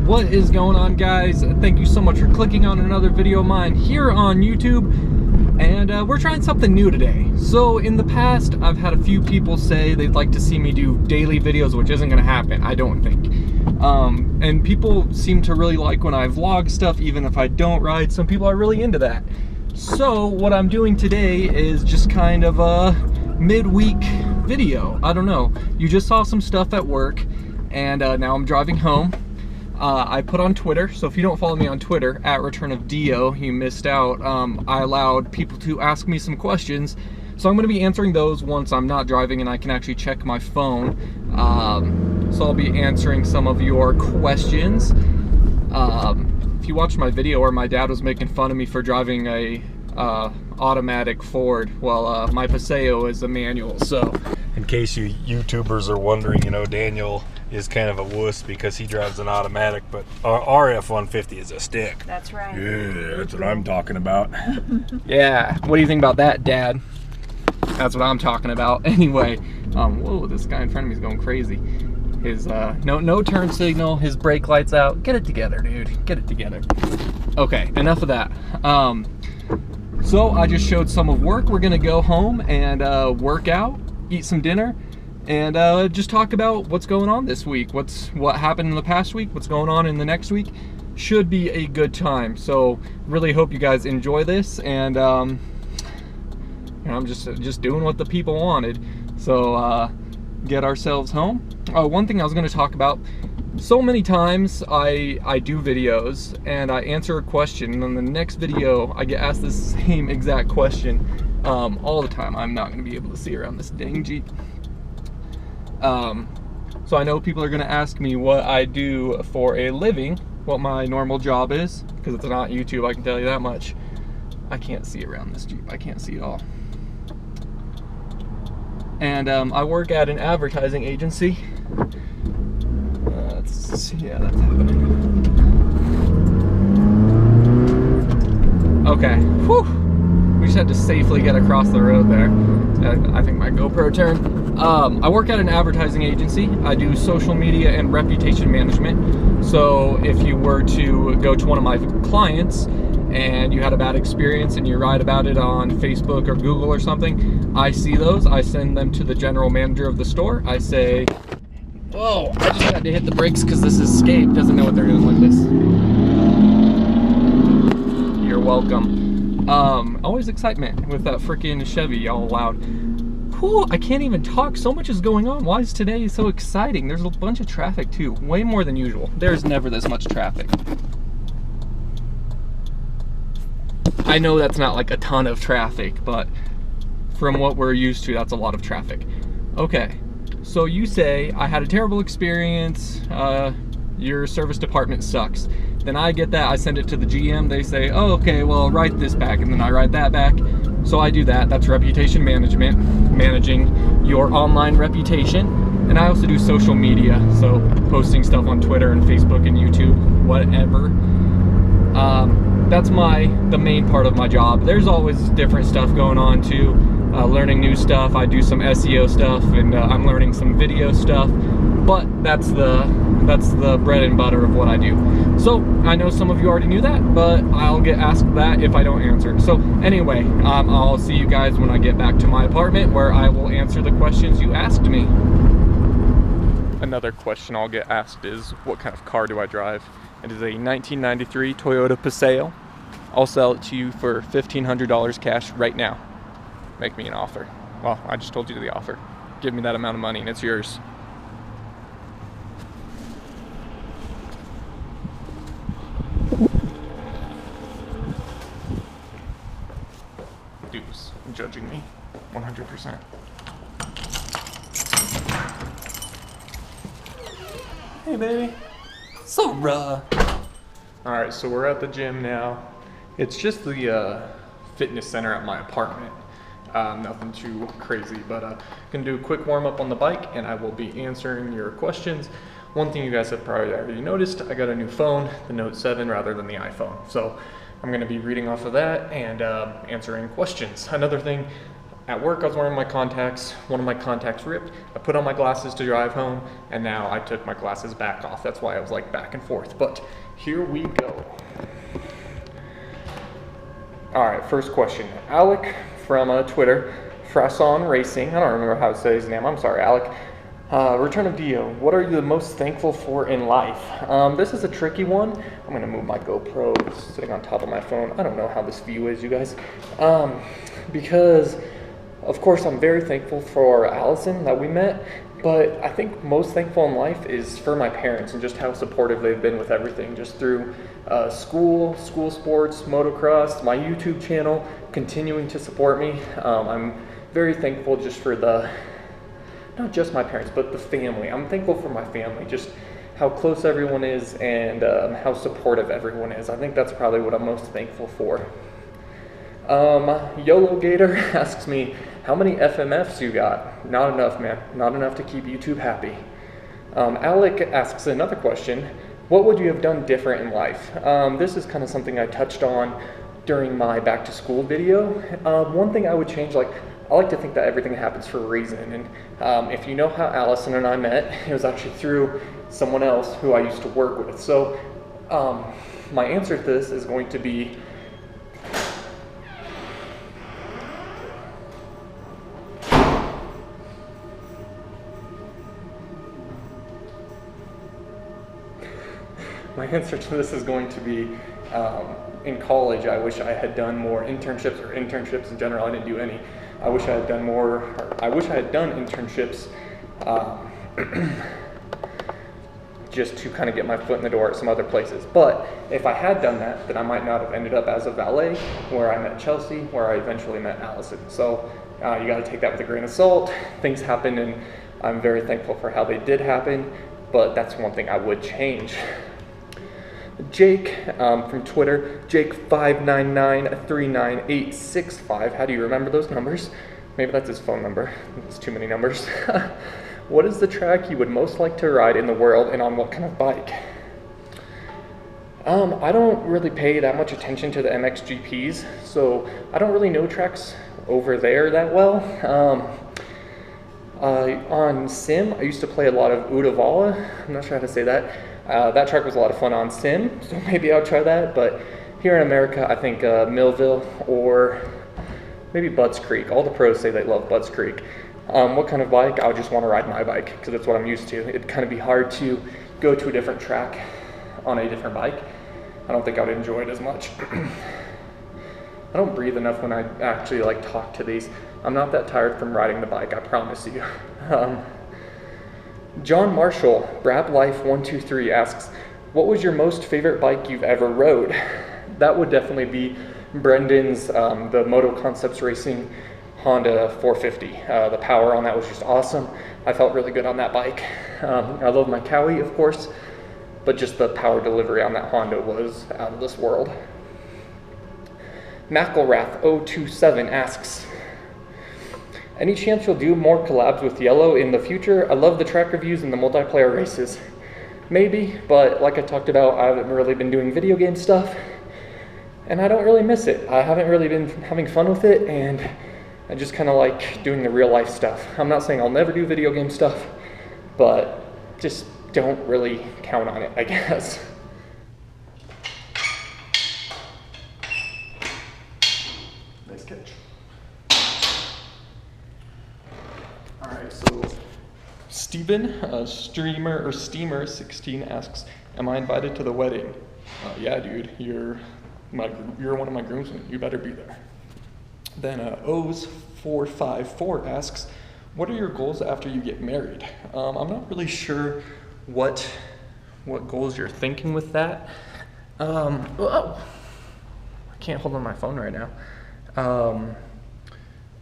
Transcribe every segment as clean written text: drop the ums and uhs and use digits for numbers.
What is going on, guys? Thank you so much for clicking on another video of mine here on YouTube. And we're trying something new today. So in the past, I've had a few people say they'd like to see me do daily videos, which isn't gonna happen, I don't think. And people seem to really like when I vlog stuff, even if I don't ride. Some people are really into that. So what I'm doing today is just kind of a midweek video. I don't know. You just saw some stuff at work, and now I'm driving home. I put on Twitter, so if you don't follow me on Twitter, @returnofDeeO, you missed out. I allowed people to ask me some questions, so I'm going to be answering those once I'm not driving and I can actually check my phone. So I'll be answering some of your questions. If you watched my video where my dad was making fun of me for driving a automatic Ford, well, my Paseo is a manual, so. In case you YouTubers are wondering, you know, Daniel is kind of a wuss because he drives an automatic, but our F-150 is a stick. That's right. Yeah, that's what I'm talking about. Yeah, what do you think about that, Dad? That's what I'm talking about. Anyway, whoa, this guy in front of me is going crazy. His no turn signal, his brake lights out. Get it together, dude. Get it together. Okay, enough of that. So I just showed some of work. We're gonna go home and work out, eat some dinner, and just talk about what's going on this week. What happened in the past week, what's going on in the next week. Should be a good time. So really hope you guys enjoy this, and you know, I'm just doing what the people wanted. So get ourselves home. One thing I was going to talk about, so many times I do videos and I answer a question, and in the next video I get asked the same exact question all the time. I'm not going to be able to see around this dang Jeep. So I know people are going to ask me what I do for a living, what my normal job is, because it's not YouTube, I can tell you that much. I can't see around this Jeep, I can't see at all. And I work at an advertising agency. Yeah, that's happening. Okay, whew. We just had to safely get across the road there. I think my GoPro turned. I work at an advertising agency. I do social media and reputation management. So if you were to go to one of my clients and you had a bad experience and you write about it on Facebook or Google or something, I see those. I send them to the general manager of the store. I say, whoa, I just had to hit the brakes because this escape doesn't know what they're doing like this. You're welcome. Always excitement with that freaking Chevy all loud. Cool, I can't even talk. So much is going on. Why is today so exciting? There's a bunch of traffic too, way more than usual. There's never this much traffic. I know that's not like a ton of traffic, but from what we're used to, that's a lot of traffic. Okay, so you say, I had a terrible experience, your service department sucks. Then I get that, I send it to the GM, they say, oh, okay, well, write this back, and then I write that back. So I do that, that's reputation management, managing your online reputation. And I also do social media, so posting stuff on Twitter and Facebook and YouTube, whatever. That's the main part of my job. There's always different stuff going on too. Learning new stuff. I do some SEO stuff, and I'm learning some video stuff. But that's the bread and butter of what I do. So I know some of you already knew that, but I'll get asked that if I don't answer. So anyway, I'll see you guys when I get back to my apartment, where I will answer the questions you asked me. Another question I'll get asked is, what kind of car do I drive? It is a 1993 Toyota Paseo. I'll sell it to you for $1,500 cash right now. Make me an offer. Well, I just told you the offer. Give me that amount of money and it's yours. Dudes, judging me 100%. Hey baby. So Alright, so we're at the gym now. It's just the fitness center at my apartment. Nothing too crazy, but gonna do a quick warm up on the bike and I will be answering your questions. One thing you guys have probably already noticed, I got a new phone, the Note 7 rather than the iPhone. So I'm gonna be reading off of that and answering questions. Another thing, at work I was wearing my contacts, one of my contacts ripped, I put on my glasses to drive home, and now I took my glasses back off. That's why I was like back and forth, but here we go. All right, first question. Alec from Twitter, Frasson Racing, I don't remember how to say his name, I'm sorry, Alec. Return of DeeO, what are you the most thankful for in life? This is a tricky one. I'm gonna move my GoPro, it's sitting on top of my phone. I don't know how this view is, you guys. Because, of course, I'm very thankful for Allison that we met, but I think most thankful in life is for my parents and just how supportive they've been with everything, just through school sports, motocross, my YouTube channel, continuing to support me. I'm very thankful just for not just my parents, but the family. I'm thankful for my family, just how close everyone is and how supportive everyone is. I think that's probably what I'm most thankful for. YOLO Gator asks me, how many FMFs you got? Not enough, man. Not enough to keep YouTube happy. Alec asks another question. What would you have done different in life? This is kind of something I touched on during my back to school video. One thing I would change, I like to think that everything happens for a reason. And if you know how Allison and I met, it was actually through someone else who I used to work with. So my answer to this is going to be, in college, I wish I had done more internships in general. I didn't do any. I wish I had done more, I wish I had done internships just to kind of get my foot in the door at some other places. But if I had done that, then I might not have ended up as a valet, where I met Chelsea, where I eventually met Allison. So you got to take that with a grain of salt. Things happen, and I'm very thankful for how they did happen, but that's one thing I would change. Jake from Twitter, Jake59939865. How do you remember those numbers? Maybe that's his phone number. It's too many numbers. What is the track you would most like to ride in the world, and on what kind of bike? I don't really pay that much attention to the MXGPs, so I don't really know tracks over there that well. On Sim, I used to play a lot of Udavala. I'm not sure how to say that. That track was a lot of fun on Sim, so maybe I'll try that. But here in America, I think Millville or maybe Budds Creek. All the pros say they love Budds Creek. What kind of bike? I would just want to ride my bike because that's what I'm used to. It'd kind of be hard to go to a different track on a different bike. I don't think I would enjoy it as much. I don't breathe enough when I actually like talk to these. I'm not that tired from riding the bike, I promise you. John Marshall, Brab Life 123 asks, what was your most favorite bike you've ever rode? That would definitely be Brendan's, the Moto Concepts Racing Honda 450. The power on that was just awesome. I felt really good on that bike. I love my Cowie, of course, but just the power delivery on that Honda was out of this world. McElrath027 asks, any chance you'll do more collabs with Yellow in the future? I love the track reviews and the multiplayer races. Maybe, but like I talked about, I haven't really been doing video game stuff, and I don't really miss it. I haven't really been having fun with it, and I just kind of like doing the real life stuff. I'm not saying I'll never do video game stuff, but just don't really count on it, I guess. Nice catch. All right, so Steven, Steamer 16 asks, am I invited to the wedding? Yeah, dude, you're one of my groomsmen. You better be there. Then O's454 asks, what are your goals after you get married? I'm not really sure what goals you're thinking with that. I can't hold on my phone right now.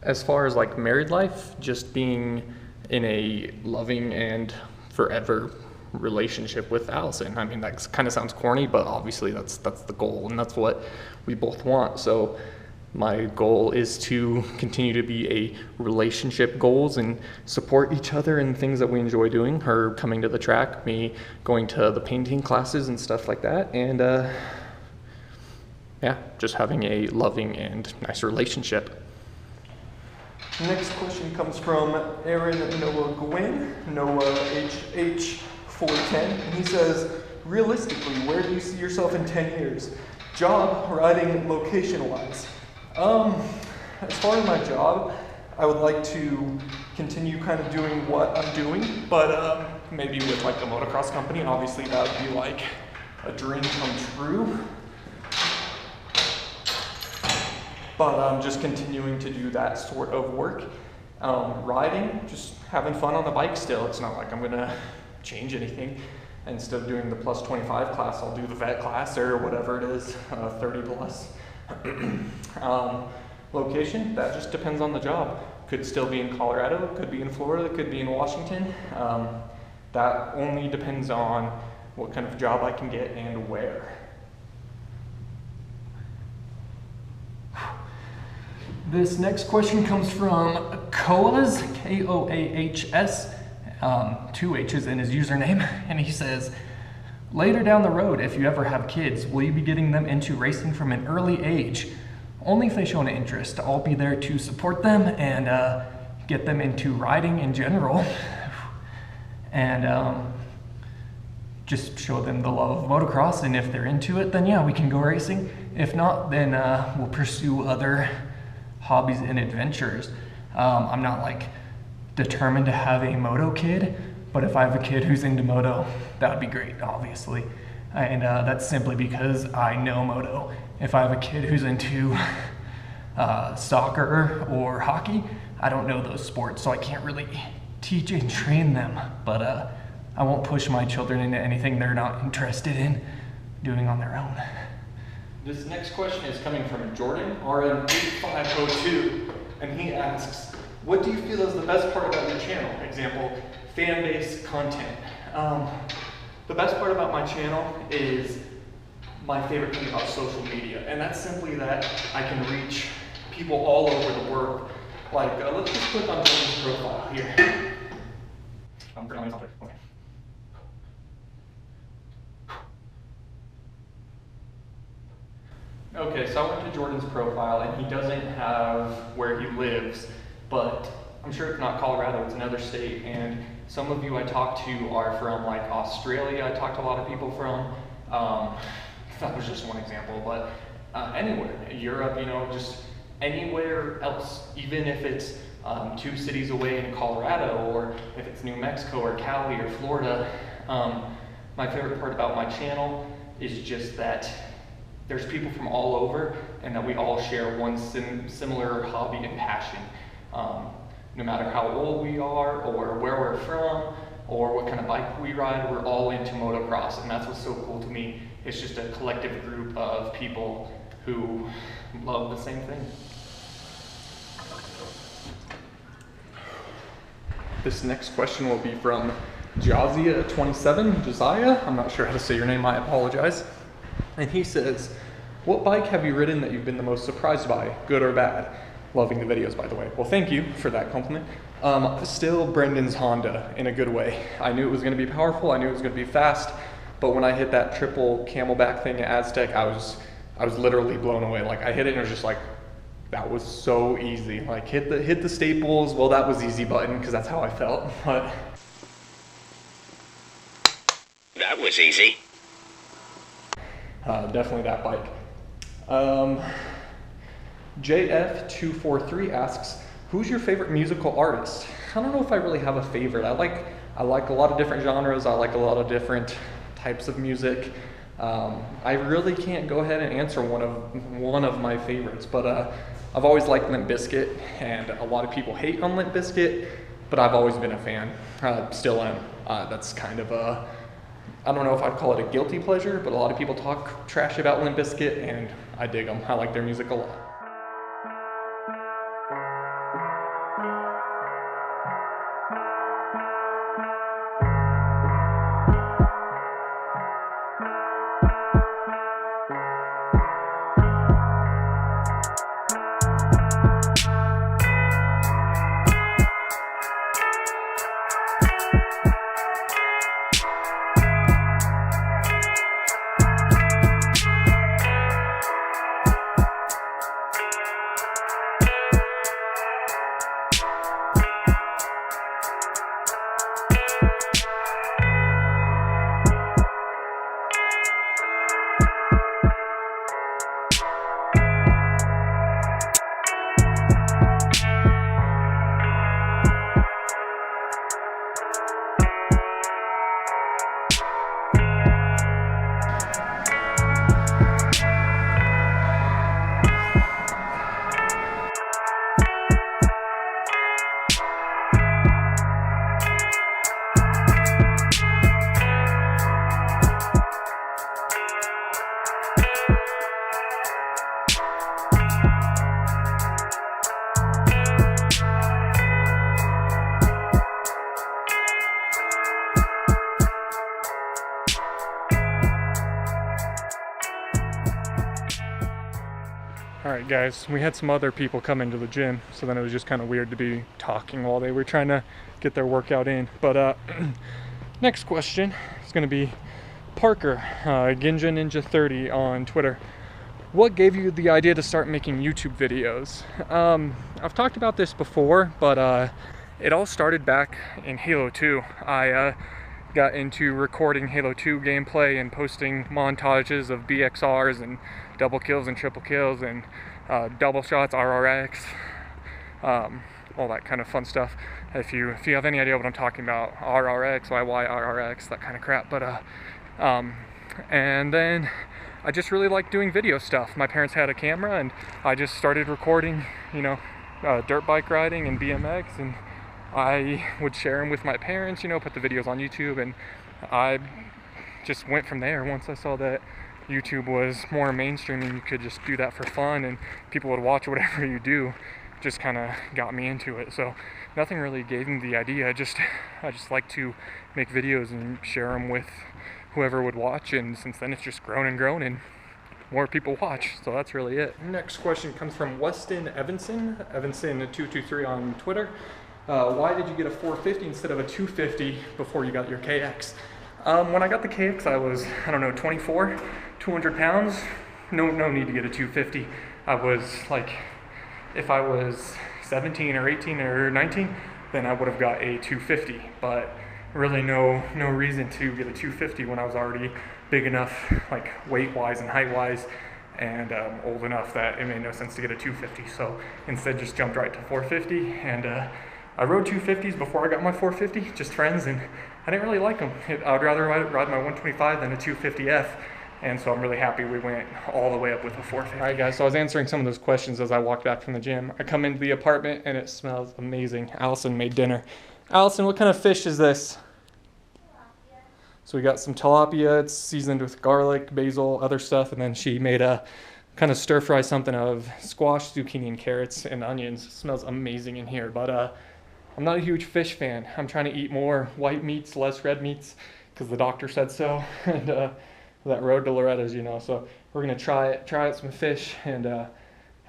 As far as like married life, just being in a loving and forever relationship with Allison. I mean, that kind of sounds corny, but obviously that's the goal, and that's what we both want. So my goal is to continue to be a relationship goals and support each other in things that we enjoy doing, her coming to the track, me going to the painting classes and stuff like that, and yeah, just having a loving and nice relationship. Next question comes from Aaron Noah Gwynn, Noah HH410, and he says, realistically, where do you see yourself in 10 years? Job, riding, location-wise. As far as my job, I would like to continue kind of doing what I'm doing, but maybe with like a motocross company. Obviously that would be like a dream come true. But I'm just continuing to do that sort of work. Riding, just having fun on the bike still. It's not like I'm gonna change anything. Instead of doing the plus 25 class, I'll do the vet class or whatever it is, 30 plus. Location, that just depends on the job. Could still be in Colorado, could be in Florida, could be in Washington. That only depends on what kind of job I can get and where. This next question comes from Koahs, Koahs, 2 H's in his username, and he says, later down the road, if you ever have kids, will you be getting them into racing from an early age? Only if they show an interest. I'll be there to support them and get them into riding in general, and just show them the love of motocross, and if they're into it, then yeah, we can go racing. If not, then we'll pursue other hobbies and adventures. I'm not like determined to have a moto kid, but if I have a kid who's into moto, that would be great, obviously. And that's simply because I know moto. If I have a kid who's into soccer or hockey, I don't know those sports, so I can't really teach and train them. But I won't push my children into anything they're not interested in doing on their own. This next question is coming from Jordan, RM8502, and he asks, what do you feel is the best part about your channel? Example, fan base, content. The best part about my channel is my favorite thing about social media, and that's simply that I can reach people all over the world. Like, let's just click on Jordan's profile here. Okay. Okay, so I went to Jordan's profile, and he doesn't have where he lives, but I'm sure it's not Colorado, it's another state, and some of you I talked to are from like Australia. I talked to a lot of people from, that was just one example, but anywhere, Europe, you know, just anywhere else, even if it's 2 cities away in Colorado, or if it's New Mexico or Cali or Florida. My favorite part about my channel is just that there's people from all over, and that we all share one similar hobby and passion. No matter how old we are, or where we're from, or what kind of bike we ride, we're all into motocross, and that's what's so cool to me. It's just a collective group of people who love the same thing. This next question will be from Jazia27, Josiah. I'm not sure how to say your name, I apologize. And he says, what bike have you ridden that you've been the most surprised by, good or bad? Loving the videos, by the way. Well, thank you for that compliment. Still Brendan's Honda, in a good way. I knew it was gonna be powerful, I knew it was gonna be fast, but when I hit that triple camelback thing at Aztec, I was literally blown away. Like, I hit it and it was just like, that was so easy. Like, hit the staples, well, that was easy button, because that's how I felt, but. That was easy. Definitely that bike. JF243 asks, who's your favorite musical artist? I don't know if I really have a favorite. I like a lot of different genres. I like a lot of different types of music. I really can't go ahead and answer one of my favorites, but I've always liked Limp Bizkit, and a lot of people hate on Limp Bizkit, but I've always been a fan. Still am. That's kind of a, I don't know if I'd call it a guilty pleasure, but a lot of people talk trash about Limp Bizkit, and I dig them. I like their music a lot. Alright guys, we had some other people come into the gym, so then it was just kind of weird to be talking while they were trying to get their workout in. But next question is going to be Parker, Ginja Ninja 30 on Twitter. What gave you the idea to start making YouTube videos? I've talked about this before, but it all started back in Halo 2. I got into recording Halo 2 gameplay and posting montages of BXRs and double kills and triple kills and double shots, RRX, all that kind of fun stuff. If you have any idea what I'm talking about, RRX, YY, RRX, that kind of crap. But and then I just really liked doing video stuff. My parents had a camera and I just started recording, you know, dirt bike riding and BMX, and I would share them with my parents, you know, put the videos on YouTube, and I just went from there. Once I saw that YouTube was more mainstream and you could just do that for fun and people would watch whatever you do, just kind of got me into it. So nothing really gave me the idea. I just like to make videos and share them with whoever would watch, and since then it's just grown and grown and more people watch, so that's really it. Next question comes from Weston Evanson 223 on Twitter. Why did you get a 450 instead of a 250 before you got your KX? When I got the KX, I was, I don't know, 24, 200 pounds. No need to get a 250. I was like, if I was 17 or 18 or 19, then I would have got a 250. But really no reason to get a 250 when I was already big enough, like weight-wise and height-wise, and old enough that it made no sense to get a 250. So instead just jumped right to 450, and I rode 250s before I got my 450, just friends, and I didn't really like them. I'd rather ride my 125 than a 250F, And so I'm really happy we went all the way up with a 450. All right, guys, so I was answering some of those questions as I walked back from the gym. I come into the apartment and it smells amazing. Allison made dinner. Allison, what kind of fish is this? Tilapia. So we got some tilapia. It's seasoned with garlic, basil, other stuff, and then she made a kind of stir fry something of squash, zucchini, and carrots and onions. It smells amazing in here, but I'm not a huge fish fan. I'm trying to eat more white meats, less red meats, because the doctor said so. And that road to Loretta's, you know, so we're gonna try out some fish, and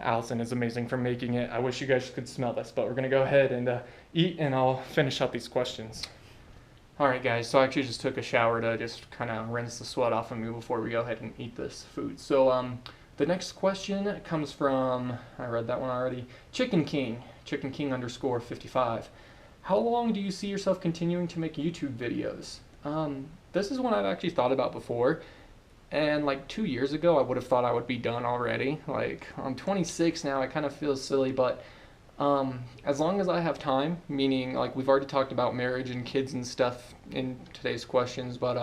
Allison is amazing for making it. I wish you guys could smell this, but we're gonna go ahead and eat, and I'll finish up these questions. All right, guys, so I actually just took a shower to just kind of rinse the sweat off of me before we go ahead and eat this food. So the next question comes from, I read that one already, Chicken King _55. How long do you see yourself continuing to make YouTube videos? This is one I've actually thought about before. And like 2 years ago, I would have thought I would be done already. Like, I'm 26 now, I kind of feel silly, but as long as I have time, meaning like we've already talked about marriage and kids and stuff in today's questions, but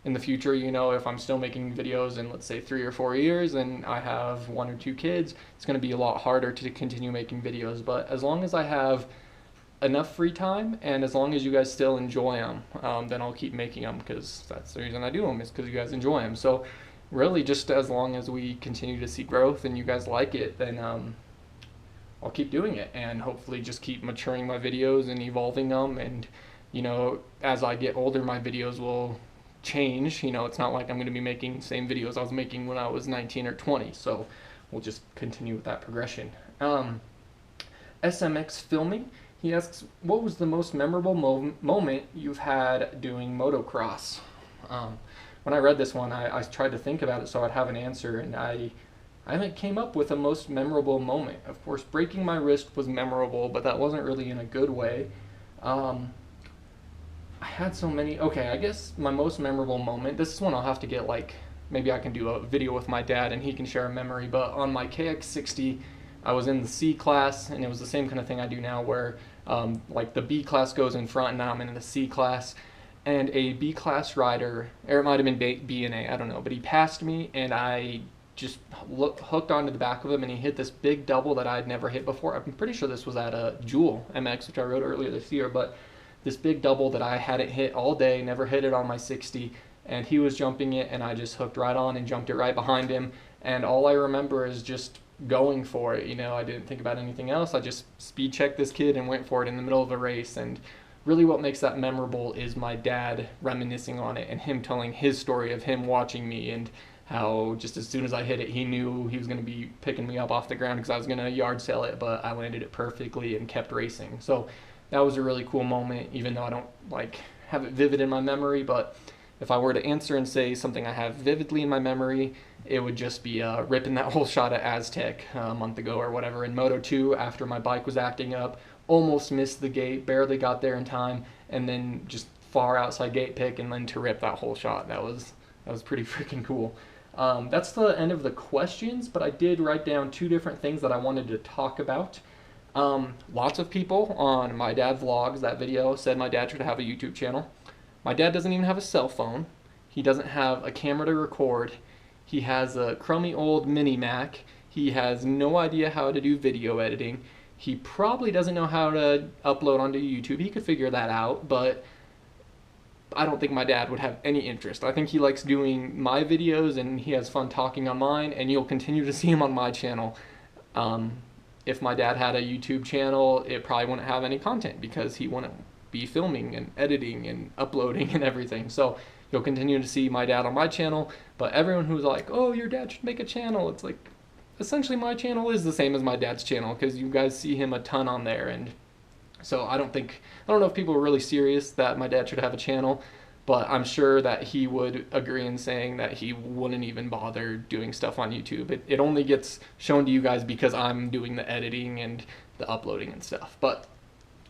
in the future, you know, if I'm still making videos in, let's say, 3 or 4 years and I have 1 or 2 kids, it's going to be a lot harder to continue making videos. But as long as I have enough free time, and as long as you guys still enjoy them, then I'll keep making them, because that's the reason I do them, is because you guys enjoy them. So really, just as long as we continue to see growth and you guys like it, then I'll keep doing it, and hopefully just keep maturing my videos and evolving them. And you know, as I get older, my videos will change. You know, it's not like I'm going to be making the same videos I was making when I was 19 or 20, so we'll just continue with that progression. SMX Filming, he asks, what was the most memorable moment you've had doing motocross? When I read this one, I tried to think about it so I'd have an answer, and I haven't came up with a most memorable moment. Of course, breaking my wrist was memorable, but that wasn't really in a good way. I had so many. Okay, I guess my most memorable moment, this is one I'll have to get, like, maybe I can do a video with my dad and he can share a memory, but on my KX60, I was in the C class, and it was the same kind of thing I do now, where like the B class goes in front and now I'm in the C class, and a B class rider, or it might have been B and A, I don't know, but he passed me and I just hooked onto the back of him, and he hit this big double that I'd never hit before. I'm pretty sure this was at a Jewel MX, which I rode earlier this year, but this big double that I hadn't hit all day, never hit it on my 60, and he was jumping it, and I just hooked right on and jumped it right behind him, and all I remember is just going for it. You know, I didn't think about anything else. I just speed checked this kid and went for it in the middle of a race. And really what makes that memorable is my dad reminiscing on it and him telling his story of him watching me, and how just as soon as I hit it, he knew he was going to be picking me up off the ground because I was going to yard sale it, but I landed it perfectly and kept racing. So that was a really cool moment, even though I don't like have it vivid in my memory. But if I were to answer and say something I have vividly in my memory, it would just be ripping that whole shot at Aztec a month ago or whatever in Moto 2 after my bike was acting up, almost missed the gate, barely got there in time, and then just far outside gate pick, and then to rip that whole shot. That was pretty freaking cool. That's the end of the questions, but I did write down 2 different things that I wanted to talk about. Lots of people on my dad vlogs, that video, said my dad should have a YouTube channel. My dad doesn't even have a cell phone. He doesn't have a camera to record. He has a crummy old mini Mac. He has no idea how to do video editing. He probably doesn't know how to upload onto YouTube. He could figure that out, but I don't think my dad would have any interest. I think he likes doing my videos and he has fun talking on mine, and you'll continue to see him on my channel. If my dad had a YouTube channel, it probably wouldn't have any content because he wouldn't be filming and editing and uploading and everything. So you'll continue to see my dad on my channel, but everyone who's like, oh, your dad should make a channel, it's like, essentially my channel is the same as my dad's channel, because you guys see him a ton on there. And so I don't know if people are really serious that my dad should have a channel, but I'm sure that he would agree in saying that he wouldn't even bother doing stuff on YouTube. It only gets shown to you guys because I'm doing the editing and the uploading and stuff. But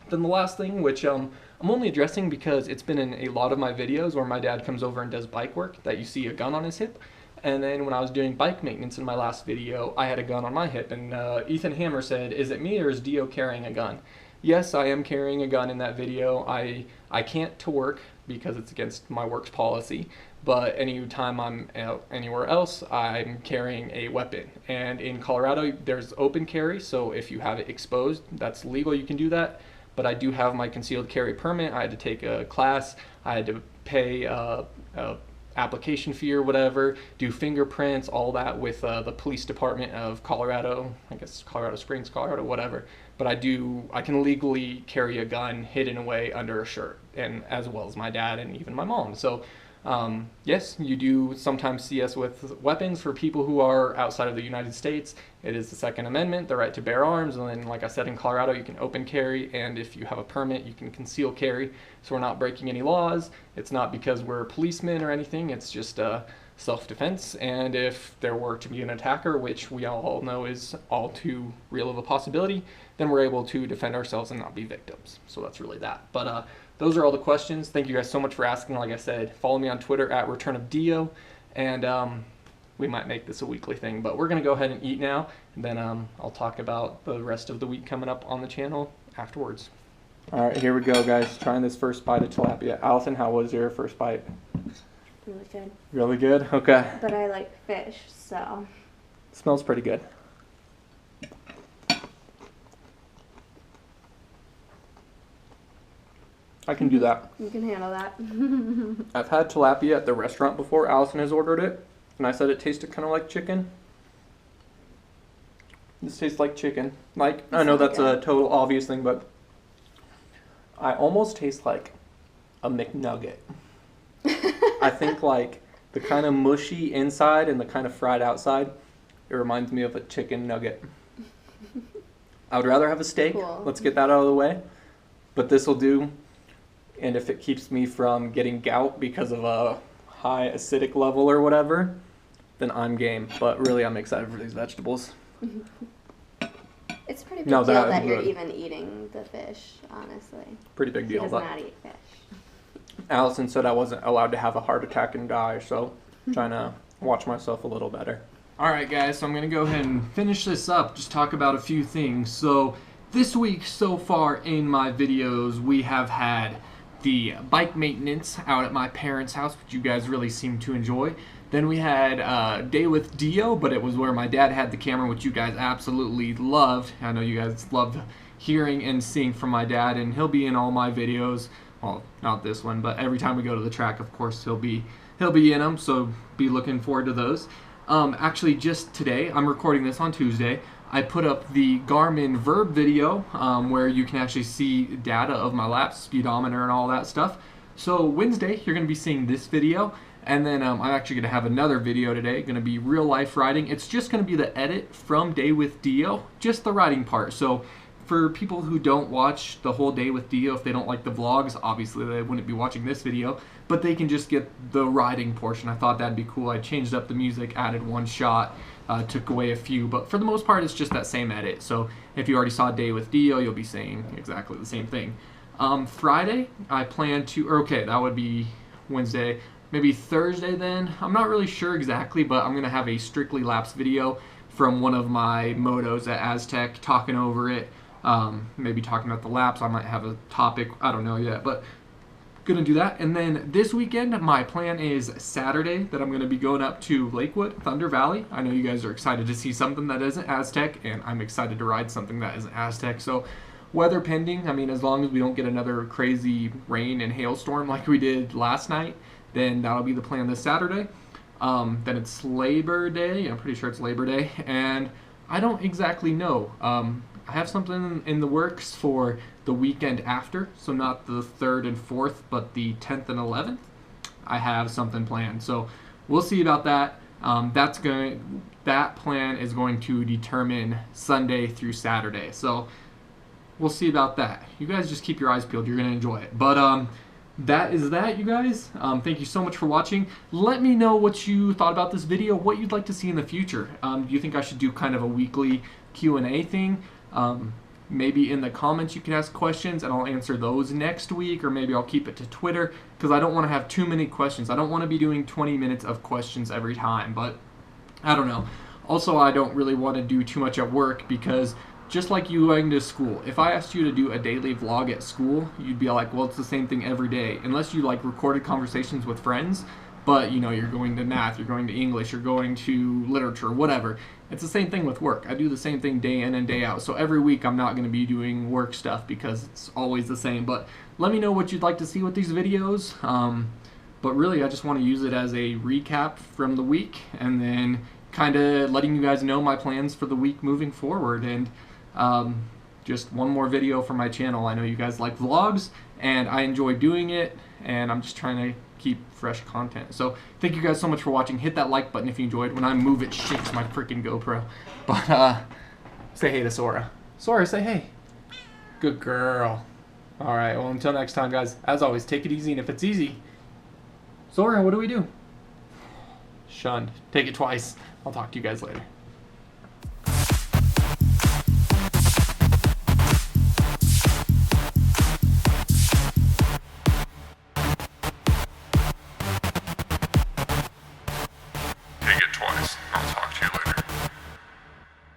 then the last thing, which I'm only addressing because it's been in a lot of my videos where my dad comes over and does bike work, that you see a gun on his hip. And then when I was doing bike maintenance in my last video, I had a gun on my hip, and Ethan Hammer said, is it me or is DeeO carrying a gun? yes, I am carrying a gun in that video. I can't to work because it's against my work's policy, but anytime I'm out anywhere else, I'm carrying a weapon. And in Colorado, there's open carry, so if you have it exposed, that's legal, you can do that. But I do have my concealed carry permit. I had to take a class. I had to pay a application fee or whatever, do fingerprints, all that with the police department of Colorado, I guess Colorado Springs, Colorado, whatever. But I can legally carry a gun hidden away under a shirt, and as well as my dad and even my mom. So yes, you do sometimes see us with weapons for people who are outside of the United States. It is the Second Amendment, the right to bear arms, and then like I said, in Colorado you can open carry, and if you have a permit you can conceal carry. So we're not breaking any laws. It's not because we're policemen or anything, it's just self-defense. And if there were to be an attacker, which we all know is all too real of a possibility, then we're able to defend ourselves and not be victims. So that's really that. But those are all the questions. Thank you guys so much for asking. Like I said, follow me on Twitter at ReturnofDeeO, and we might make this a weekly thing. But we're going to go ahead and eat now, and then I'll talk about the rest of the week coming up on the channel afterwards. All right, here we go, guys. Trying this first bite of tilapia. Allison, how was your first bite? Really good. Really good? Okay. But I like fish, so. Smells pretty good. I can do that. You can handle that. I've had tilapia at the restaurant before. Allison has ordered it, and I said it tasted kind of like chicken. This tastes like chicken. Like, I know that's a total obvious thing, but I almost taste like a McNugget. I think like the kind of mushy inside and the kind of fried outside, it reminds me of a chicken nugget. I would rather have a steak. Cool. Let's get that out of the way. But this will do. And if it keeps me from getting gout because of a high acidic level or whatever, then I'm game. But really, I'm excited for these vegetables. It's pretty big deal that you're even eating the fish, honestly. Pretty big deal. He does not eat fish. Allison said I wasn't allowed to have a heart attack and die, so I'm trying to watch myself a little better. All right, guys, so I'm going to go ahead and finish this up, just talk about a few things. So this week so far in my videos, we have had the bike maintenance out at my parents' house, which you guys really seem to enjoy. Then we had a day with DeeO, but it was where my dad had the camera, which you guys absolutely loved. I know you guys loved hearing and seeing from my dad, and he'll be in all my videos. Well, not this one, but every time we go to the track, of course, he'll be in them, so be looking forward to those. Actually, just today, I'm recording this on Tuesday, I put up the Garmin Verb video where you can actually see data of my laps, speedometer, and all that stuff. So Wednesday, you're going to be seeing this video, and then I'm actually going to have another video today, going to be real life riding. It's just going to be the edit from Day with DeeO, just the riding part. So for people who don't watch the whole Day with DeeO, if they don't like the vlogs, obviously they wouldn't be watching this video, but they can just get the riding portion. I thought that'd be cool. I changed up the music, added one shot, took away a few, but for the most part it's just that same edit. So if you already saw Day with DeeO, you'll be saying exactly the same thing. Friday, I plan to, or okay, that would be Wednesday, maybe Thursday then. I'm not really sure exactly, but I'm gonna have a strictly laps video from one of my motos at Aztec, talking over it, maybe talking about the laps. I might have a topic, I don't know yet, but gonna do that. And then this weekend, my plan is Saturday that I'm gonna be going up to Lakewood, Thunder Valley. I know you guys are excited to see something that isn't Aztec, and I'm excited to ride something that isn't Aztec. So weather pending, I mean, as long as we don't get another crazy rain and hailstorm like we did last night, then that'll be the plan this Saturday. Then it's Labor Day. I'm pretty sure it's Labor Day, and I don't exactly know. I have something in the works for the weekend after, so not the 3rd and 4th, but the 10th and 11th. I have something planned, so we'll see about that. That plan is going to determine Sunday through Saturday, so we'll see about that. You guys just keep your eyes peeled. You're gonna enjoy it. But that is that, you guys. Thank you so much for watching. Let me know what you thought about this video, what you'd like to see in the future. Do you think I should do kind of a weekly Q&A thing? Maybe in the comments you can ask questions and I'll answer those next week, or maybe I'll keep it to Twitter because I don't want to have too many questions. I don't want to be doing 20 minutes of questions every time, but I don't know. Also, I don't really want to do too much at work because just like you going to school. If I asked you to do a daily vlog at school, you'd be like, well, it's the same thing every day. Unless you like recorded conversations with friends, but you know, you're going to math, you're going to English, you're going to literature, whatever. It's the same thing with work. I do the same thing day in and day out. So every week I'm not going to be doing work stuff because it's always the same. But let me know what you'd like to see with these videos. But really, I just want to use it as a recap from the week and then kind of letting you guys know my plans for the week moving forward. And just one more video for my channel. I know you guys like vlogs and I enjoy doing it, and I'm just trying to keep fresh content. So thank you guys so much for watching. Hit that like button if you enjoyed. When I move, it shakes my freaking GoPro. But say hey to Sora. Sora, say hey. Good girl. All right, well, until next time, guys, as always, take it easy, and if it's easy, Sora, what do we do? Shunned. Take it twice. I'll talk to you guys later.